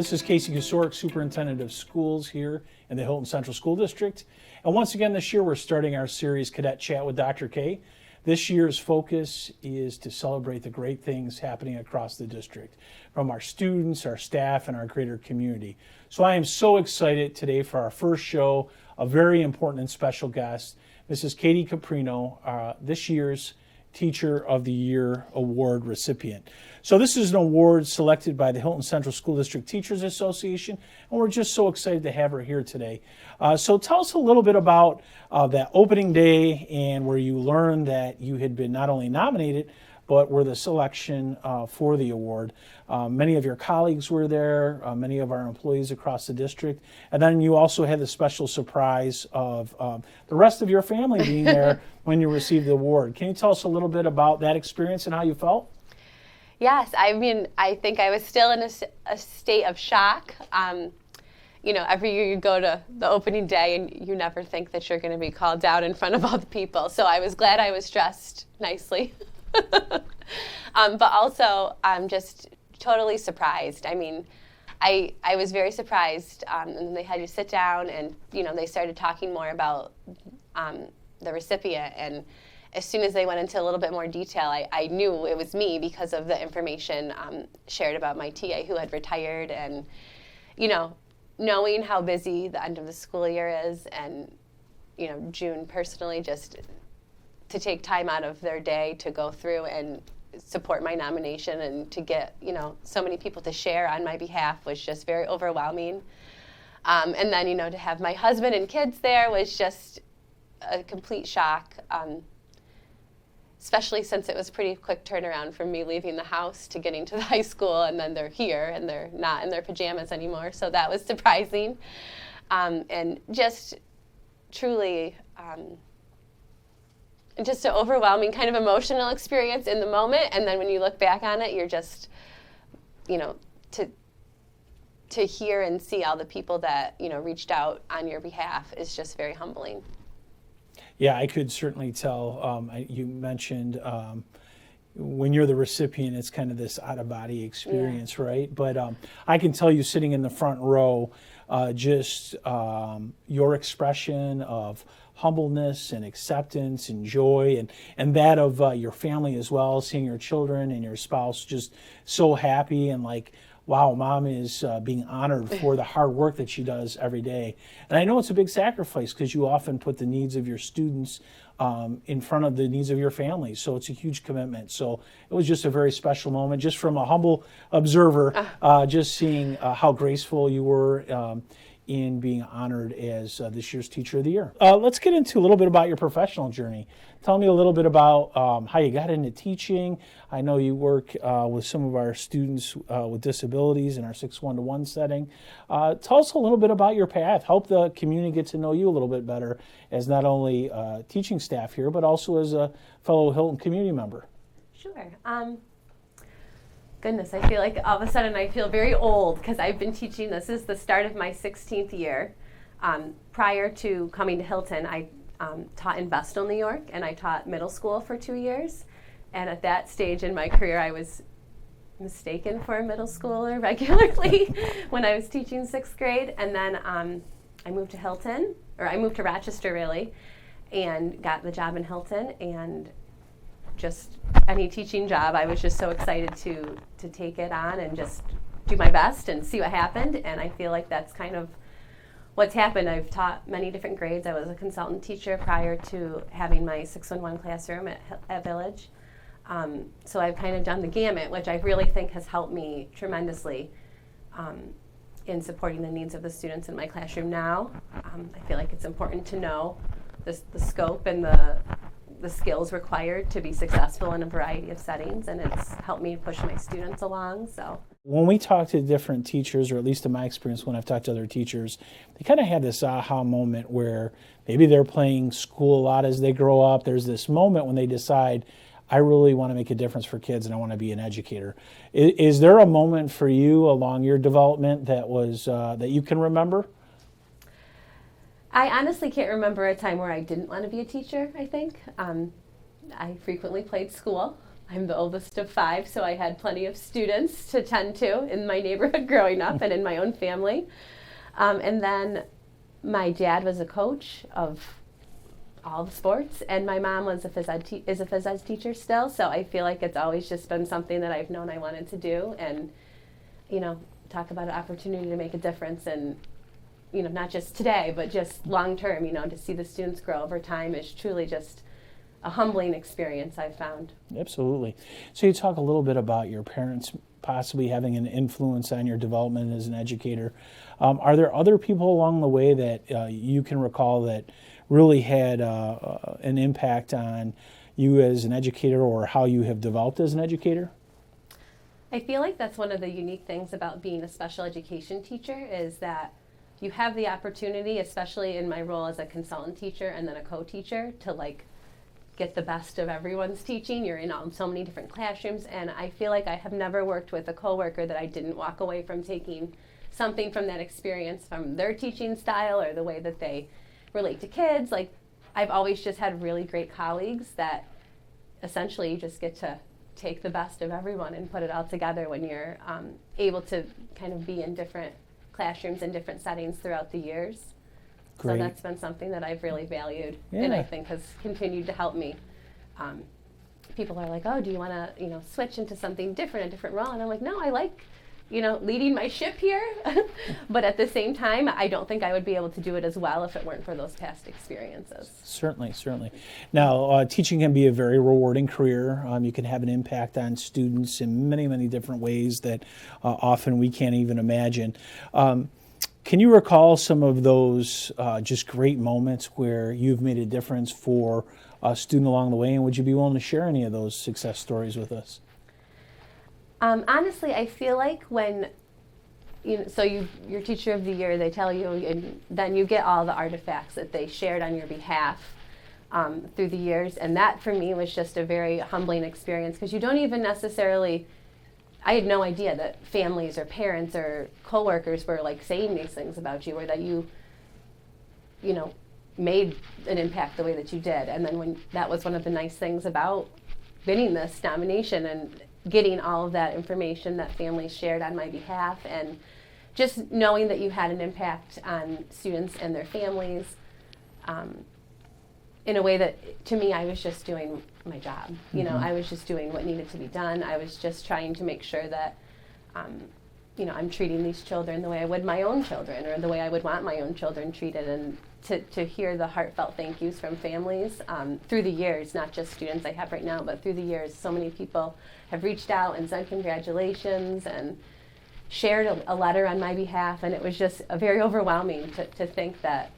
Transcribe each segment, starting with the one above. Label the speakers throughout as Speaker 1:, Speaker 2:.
Speaker 1: This is Kosiorek, Superintendent of Schools here in the Hilton Central School District. And once again this year we're starting our series Cadet Chat with Dr. K. This year's focus is to celebrate the great things happening across the district from our students, our staff, and our greater community. So I am so excited today for our first show, a very important and special guest. This is Katie Caprino, this year's Teacher of the Year Award recipient. So this is an award selected by the Hilton Central School District Teachers Association, and we're just so excited to have her here today. So tell us a little bit about that opening day and where you learned that you had been not only nominated, but were the selection for the award. Many of your colleagues were there, many of our employees across the district, and then you also had the special surprise of the rest of your family being there when you received the award. Can you tell us a little bit about that experience and how you felt?
Speaker 2: Yes, I mean, I think I was still in a state of shock. You know, every year you go to the opening day and you never think that you're going to be called down in front of all the people. So I was glad I was dressed nicely. But also, I'm just totally surprised. I mean, I was very surprised, and they had you sit down and, you know, they started talking more about the recipient, and as soon as they went into a little bit more detail, I knew it was me because of the information shared about my TA who had retired, and, you know, knowing how busy the end of the school year is, and, you know, June personally, just to take time out of their day to go through and support my nomination and to get, you know, so many people to share on my behalf was just very overwhelming. And then, you know, to have my husband and kids there was just a complete shock, especially since it was a pretty quick turnaround from me leaving the house to getting to the high school, and then they're here and they're not in their pajamas anymore. So that was surprising. And just truly, just an overwhelming kind of emotional experience in the moment, and then when you look back on it, you're just, you know, to hear and see all the people that, you know, reached out on your behalf is just very humbling.
Speaker 1: Yeah, I could certainly tell. You mentioned when you're the recipient, it's kind of this out-of-body experience, yeah. Right? But I can tell you sitting in the front row, just your expression of humbleness and acceptance and joy, and that of your family as well, seeing your children and your spouse just so happy and like, wow, mom is being honored for the hard work that she does every day. And I know it's a big sacrifice because you often put the needs of your students in front of the needs of your family. So it's a huge commitment. So it was just a very special moment, just from a humble observer, just seeing how graceful you were in being honored as this year's Teacher of the Year. Let's get into a little bit about your professional journey. Tell me a little bit about how you got into teaching. I know you work with some of our students with disabilities in our 6-1-1 setting. Tell us a little bit about your path. Help the community get to know you a little bit better as not only teaching staff here, but also as a fellow Hilton community member.
Speaker 2: Sure. Goodness, I feel like all of a sudden I feel very old because I've been teaching. This is the start of my 16th year. Prior to coming to Hilton, I taught in Vestal, New York, and I taught middle school for 2 years. And at that stage in my career, I was mistaken for a middle schooler regularly when I was teaching 6th grade. And then I moved to Hilton, or I moved to Rochester really, and got the job in Hilton, and just any teaching job, I was just so excited to take it on and just do my best and see what happened. And I feel like that's kind of what's happened. I've taught many different grades. I was a consultant teacher prior to having my 6-1-1 classroom at Village. So I've kind of done the gamut, which I really think has helped me tremendously in supporting the needs of the students in my classroom now. I feel like it's important to know the scope and the skills required to be successful in a variety of settings, and it's helped me push my students along. So
Speaker 1: when we talk to different teachers, or at least in my experience when I've talked to other teachers, they kind of have this aha moment where maybe they're playing school a lot as they grow up. There's this moment when they decide, I really want to make a difference for kids and I want to be an educator. Is there a moment for you along your development that was that you can remember?
Speaker 2: I honestly can't remember a time where I didn't want to be a teacher, I think. I frequently played school. I'm the oldest of 5, so I had plenty of students to tend to in my neighborhood growing up and in my own family. And then my dad was a coach of all the sports, and my mom was is a phys ed teacher still, so I feel like it's always just been something that I've known I wanted to do, and, talk about an opportunity to make a difference, and, not just today, but just long term, to see the students grow over time is truly just a humbling experience, I've found.
Speaker 1: Absolutely. So you talk a little bit about your parents possibly having an influence on your development as an educator. Are there other people along the way that you can recall that really had an impact on you as an educator or how you have developed as an educator?
Speaker 2: I feel like that's one of the unique things about being a special education teacher is that you have the opportunity, especially in my role as a consultant teacher and then a co-teacher, to get the best of everyone's teaching. You're in so many different classrooms, and I feel like I have never worked with a coworker that I didn't walk away from taking something from that experience, from their teaching style or the way that they relate to kids. I've always just had really great colleagues that essentially you just get to take the best of everyone and put it all together when you're able to kind of be in different classrooms and different settings throughout the years.
Speaker 1: Great.
Speaker 2: So that's been something that I've really valued,
Speaker 1: Yeah.
Speaker 2: and I think has continued to help me. People are like, oh, do you want to switch into something different, a different role? And I'm like, no, I like leading my ship here. But at the same time, I don't think I would be able to do it as well if it weren't for those past experiences.
Speaker 1: Certainly, certainly. Now, teaching can be a very rewarding career. You can have an impact on students in many, many different ways that often we can't even imagine. Can you recall some of those just great moments where you've made a difference for a student along the way, and would you be willing to share any of those success stories with us?
Speaker 2: Honestly, I feel like when you're teacher of the year, they tell you, and then you get all the artifacts that they shared on your behalf through the years, and that for me was just a very humbling experience, because you don't even necessarily, I had no idea that families or parents or coworkers were saying these things about you, or that you made an impact the way that you did. And then that was one of the nice things about winning this nomination and getting all of that information that families shared on my behalf, and just knowing that you had an impact on students and their families in a way that, to me, I was just doing my job. I was just doing what needed to be done. I was just trying to make sure that I'm treating these children the way I would my own children, or the way I would want my own children treated. And to hear the heartfelt thank yous from families through the years, not just students I have right now, but through the years, so many people have reached out and said congratulations and shared a letter on my behalf, and it was just very overwhelming to think that,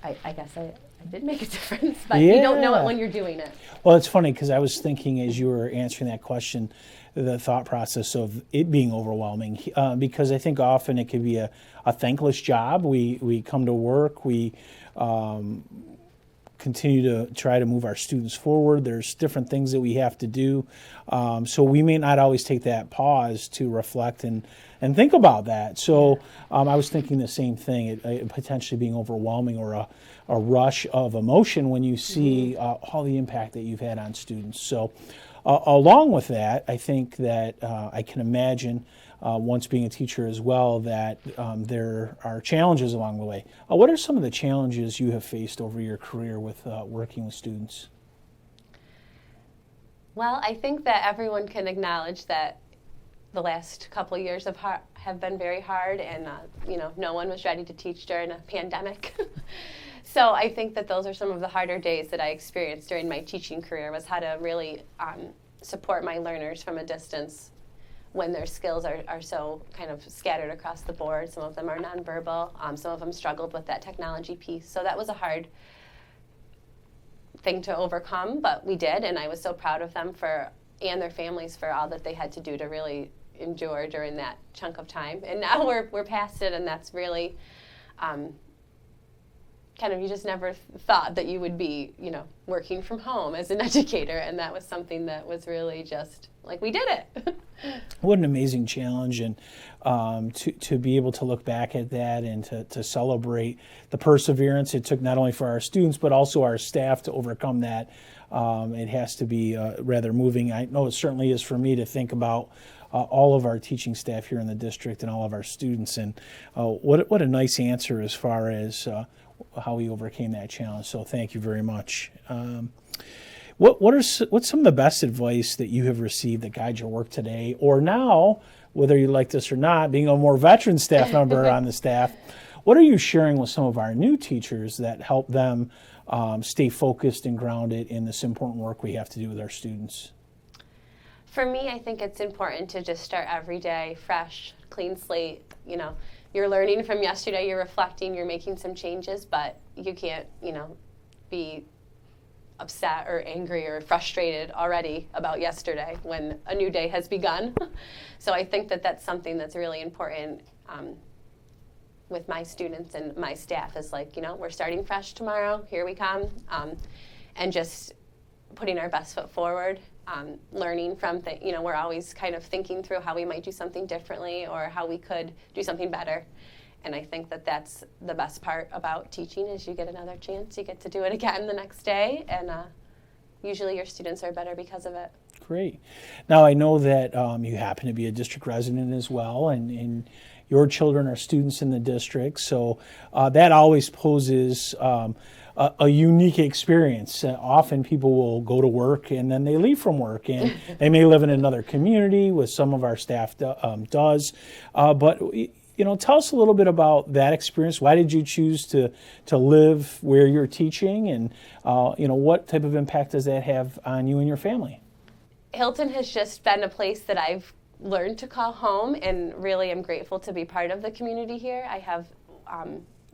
Speaker 2: I guess I did make a difference, but you don't know it when you're doing it.
Speaker 1: Well, it's funny because I was thinking as you were answering that question, the thought process of it being overwhelming, because I think often it could be a thankless job. We come to work, we continue to try to move our students forward. There's different things that we have to do. So we may not always take that pause to reflect and think about that. So I was thinking the same thing, it potentially being overwhelming, or a rush of emotion when you see all the impact that you've had on students. So along with that, I think that I can imagine, once being a teacher as well, that there are challenges along the way. What are some of the challenges you have faced over your career with working with students?
Speaker 2: Well, I think that everyone can acknowledge that the last couple of years have been very hard, and no one was ready to teach during a pandemic. So I think that those are some of the harder days that I experienced during my teaching career, was how to really support my learners from a distance when their skills are so kind of scattered across the board. Some of them are nonverbal. Some of them struggled with that technology piece. So that was a hard thing to overcome, but we did, and I was so proud of them and their families for all that they had to do to really endure during that chunk of time. And now we're past it, and that's really kind of, you just never thought that you would be, working from home as an educator, and that was something that was really just like we did it.
Speaker 1: What an amazing challenge, and to be able to look back at that and to celebrate the perseverance it took not only for our students but also our staff to overcome that. It has to be rather moving. I know it certainly is for me to think about all of our teaching staff here in the district and all of our students, and what a nice answer as far as how we overcame that challenge. So thank you very much. What's some of the best advice that you have received that guides your work today, or now, whether you like this or not, being a more veteran staff member on the staff, what are you sharing with some of our new teachers that help them stay focused and grounded in this important work we have to do with our students?
Speaker 2: For me, I think it's important to just start every day fresh, clean slate. You're learning from yesterday, you're reflecting, you're making some changes, but you can't, be upset or angry or frustrated already about yesterday when a new day has begun. So I think that that's something that's really important with my students and my staff is like, we're starting fresh tomorrow, here we come, and just putting our best foot forward, learning from we're always kind of thinking through how we might do something differently or how we could do something better. And I think that that's the best part about teaching is you get another chance, you get to do it again the next day, and usually your students are better because of it.
Speaker 1: Great. Now I know that you happen to be a district resident as well, and your children are students in the district, so that always poses a unique experience. Often people will go to work and then they leave from work, and they may live in another community, with some of our staff does, but tell us a little bit about that experience. Why did you choose to live where you're teaching, and what type of impact does that have on you and your family?
Speaker 2: Hilton has just been a place that I've learned to call home, and really am grateful to be part of the community here. I have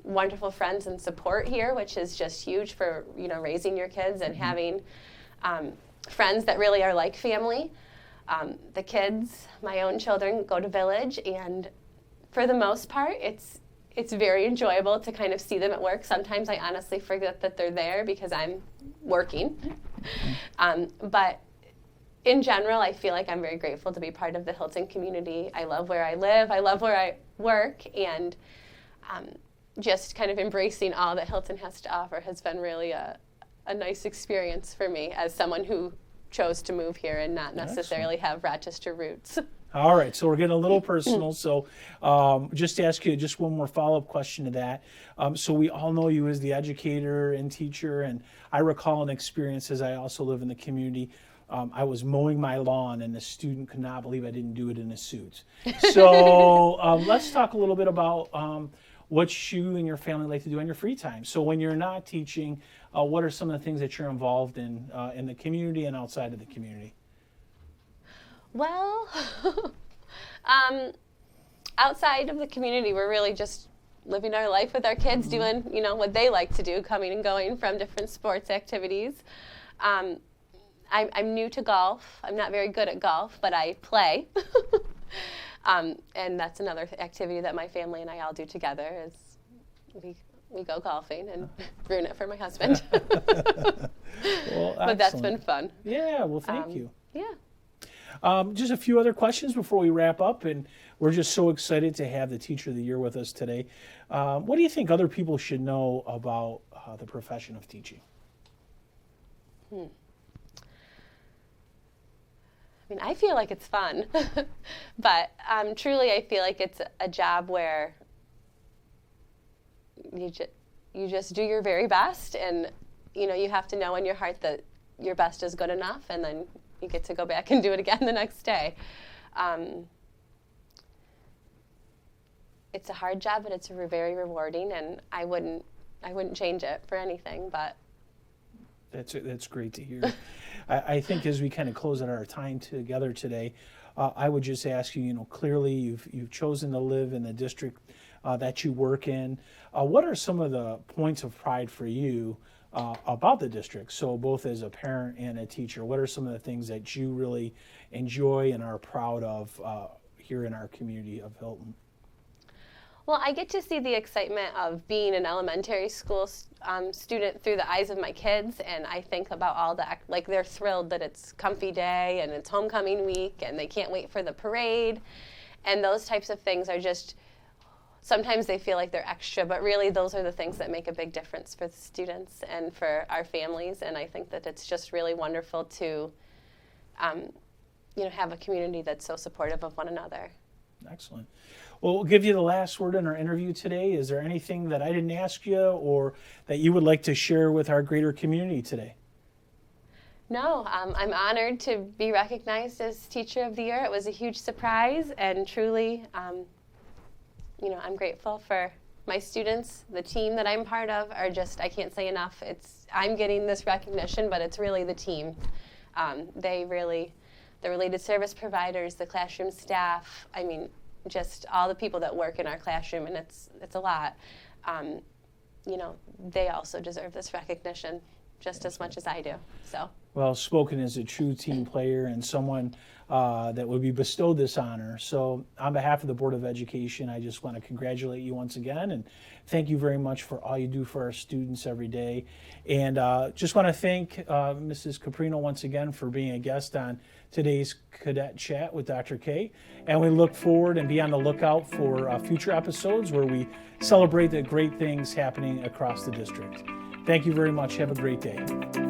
Speaker 2: wonderful friends and support here, which is just huge for raising your kids and having friends that really are like family. The kids, my own children, go to Village, and for the most part, it's very enjoyable to kind of see them at work. Sometimes I honestly forget that they're there because I'm working. But in general, I feel like I'm very grateful to be part of the Hilton community. I love where I live. I love where I work. And just kind of embracing all that Hilton has to offer has been really a nice experience for me as someone who chose to move here and not necessarily have Rochester roots.
Speaker 1: All right, so we're getting a little personal. So just to ask you just one more follow-up question to that. So we all know you as the educator and teacher, and I recall an experience as I also live in the community. I was mowing my lawn, and the student could not believe I didn't do it in a suit. So let's talk a little bit about what you and your family like to do in your free time. So when you're not teaching, what are some of the things that you're involved in the community and outside of the community?
Speaker 2: Well, outside of the community, we're really just living our life with our kids, doing, what they like to do, coming and going from different sports activities. I'm new to golf. I'm not very good at golf, but I play. And that's another activity that my family and I all do together is we go golfing and ruin it for my husband.
Speaker 1: Well,
Speaker 2: but that's been fun.
Speaker 1: Yeah, well, thank you.
Speaker 2: Yeah.
Speaker 1: Just a few other questions before we wrap up, and we're just so excited to have the Teacher of the Year with us today. What do you think other people should know about the profession of teaching?
Speaker 2: I mean, I feel like it's fun, but truly I feel like it's a job where you just do your very best, and you have to know in your heart that your best is good enough, and then you get to go back and do it again the next day. It's a hard job, but it's very rewarding, and I wouldn't change it for anything. But
Speaker 1: that's great to hear. I think as we kind of close out our time together today, I would just ask you, clearly you've chosen to live in the district that you work in. What are some of the points of pride for you about the district? So both as a parent and a teacher, what are some of the things that you really enjoy and are proud of here in our community of Hilton?
Speaker 2: Well, I get to see the excitement of being an elementary school student through the eyes of my kids, and I think about all the, like, they're thrilled that it's comfy day and it's homecoming week and they can't wait for the parade, and those types of things are just, sometimes they feel like they're extra, but really those are the things that make a big difference for the students and for our families, and I think that it's just really wonderful to have a community that's so supportive of one another.
Speaker 1: Excellent. Well, we'll give you the last word in our interview today. Is there anything that I didn't ask you or that you would like to share with our greater community today?
Speaker 2: No, I'm honored to be recognized as Teacher of the Year. It was a huge surprise, and truly, I'm grateful for my students. The team that I'm part of are just, I can't say enough. I'm getting this recognition, but it's really the team. The related service providers, the classroom staff, just all the people that work in our classroom, and it's a lot. They also deserve this recognition just as much as I do. So.
Speaker 1: Well, spoken as a true team player and someone that would be bestowed this honor. So on behalf of the Board of Education, I just want to congratulate you once again and thank you very much for all you do for our students every day. And just want to thank Mrs. Caprino once again for being a guest on today's Cadet Chat with Dr. K. And we look forward and be on the lookout for future episodes where we celebrate the great things happening across the district. Thank you very much. Have a great day.